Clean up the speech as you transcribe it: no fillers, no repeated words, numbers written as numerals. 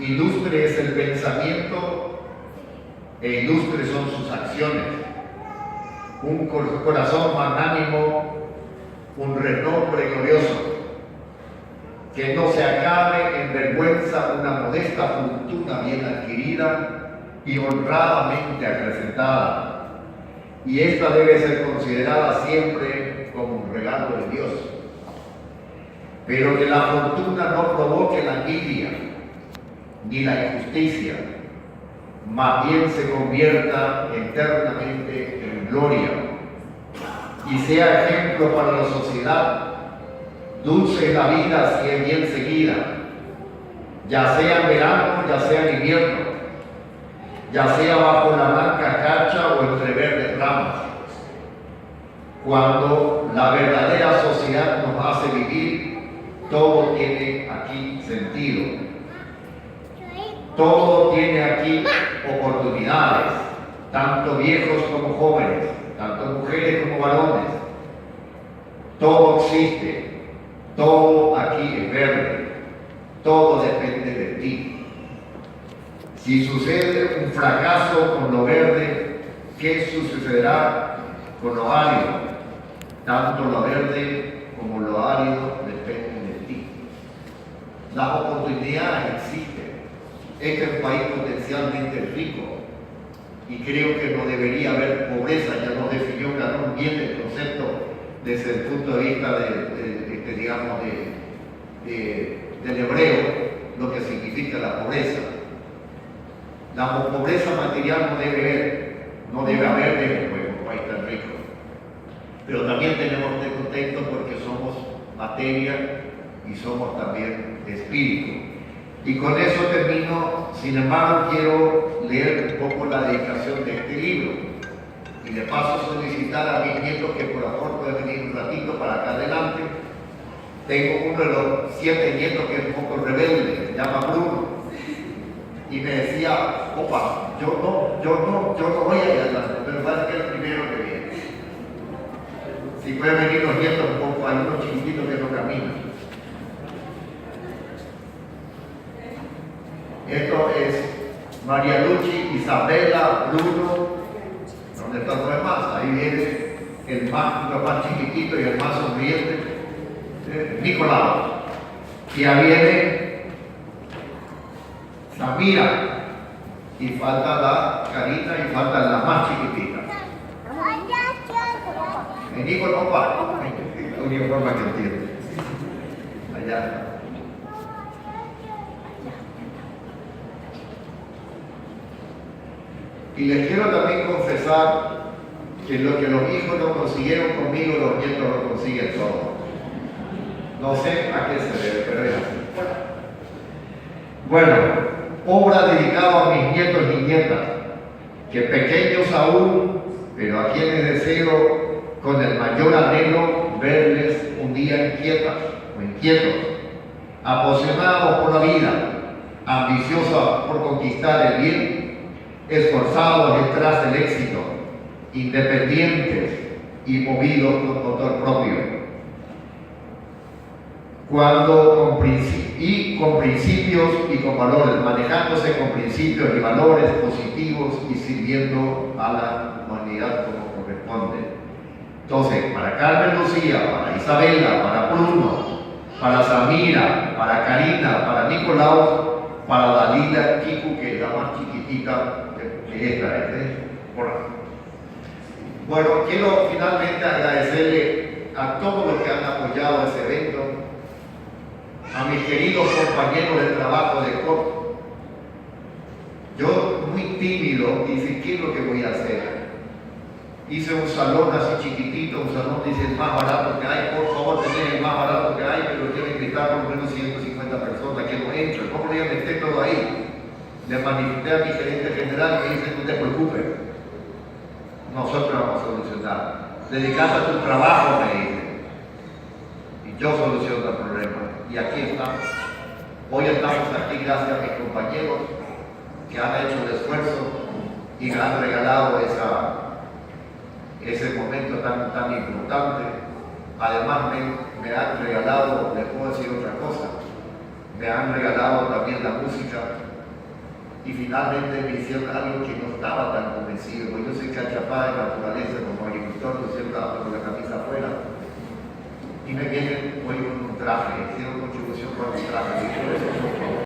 Ilustre es el pensamiento e ilustres son sus acciones. Un corazón magnánimo, un renombre glorioso. Que no se acabe en vergüenza una modesta fortuna bien adquirida y honradamente acrecentada. Y esta debe ser considerada siempre como un regalo de Dios. Pero que la fortuna no provoque la envidia ni la injusticia, más bien se convierta eternamente en gloria y sea ejemplo para la sociedad, dulce la vida si es bien seguida, ya sea en verano, ya sea en invierno, ya sea bajo la blanca cacha o entre verdes ramas. Cuando la verdadera sociedad nos hace vivir, todo tiene aquí sentido. Todo tiene aquí oportunidades, tanto viejos como jóvenes, tanto mujeres como varones. Todo existe, todo aquí es verde, todo depende de ti. Si sucede un fracaso con lo verde, ¿qué sucederá con lo árido? Tanto lo verde como lo árido dependen de ti. Las oportunidades existen. Este es un país potencialmente rico y creo que no debería haber pobreza. Ya nos definió Carlos bien el concepto desde el punto de vista del hebreo, lo que significa la pobreza. La pobreza material no debe haber en un país tan rico. Pero también tenemos que estar contentos porque somos materia y somos también espíritu. Y con eso termino. Sin embargo, quiero leer un poco la dedicación de este libro y de paso solicitar a mis nietos que por favor puedan venir un ratito para acá adelante. Tengo uno de los 7 nietos que es un poco rebelde, se llama Bruno, y me decía: opa, yo no voy a ir adelante, pero parece que es el primero que viene. Si pueden venir los nietos un poco, hay unos chiquititos que no caminan. Esto es María Luchi, Isabela, Bruno. ¿Dónde están los demás? Ahí viene el más chiquitito y el más sonriente, Nicolás. Y ahí viene Samira. Y falta la Carita y faltan las más chiquititas. Vení con papá. La única forma que entiende. Allá. Y les quiero también confesar que lo que los hijos no consiguieron conmigo, los nietos lo consiguen todos. No sé a qué se debe, pero es así. Bueno, obra dedicada a mis nietos y nietas, que pequeños aún, pero a quienes deseo con el mayor anhelo verles un día inquietos, apasionados por la vida, ambiciosos por conquistar el bien, esforzados detrás del éxito, independientes y movidos por motor propio. Con principios y con valores, manejándose con principios y valores positivos y sirviendo a la humanidad como corresponde. Entonces, para Carmen Lucía, para Isabela, para Bruno, para Samira, para Karina, para Nicolau, para Dalila Kiku, que es la más chiquitita que esta es, Bueno, quiero finalmente agradecerle a todos los que han apoyado ese evento, a mis queridos compañeros de trabajo de COP. Yo, muy tímido, dije: ¿qué es lo que voy a hacer? Hice un salón así chiquitito, un salón, dice, el más barato que hay. Por favor, tened el más barato que hay, pero tienen que estar por lo menos 150 personas que no entran. ¿Cómo le voy a meter todo ahí? Le manifesté a mi gerente general y me dice: no te preocupes, nosotros vamos a solucionar. Dedicate a tu trabajo, me dice, y yo soluciono el problema. Y aquí estamos. Hoy estamos aquí gracias a mis compañeros que han hecho el esfuerzo y me han regalado ese momento tan importante. Además me han regalado, les puedo decir otra cosa, me han regalado también la música y finalmente me hicieron algo que no estaba tan convencido. Yo soy cachapá de naturaleza, como agricultor, yo siempre ando con la camisa afuera, y me vienen hoy con un traje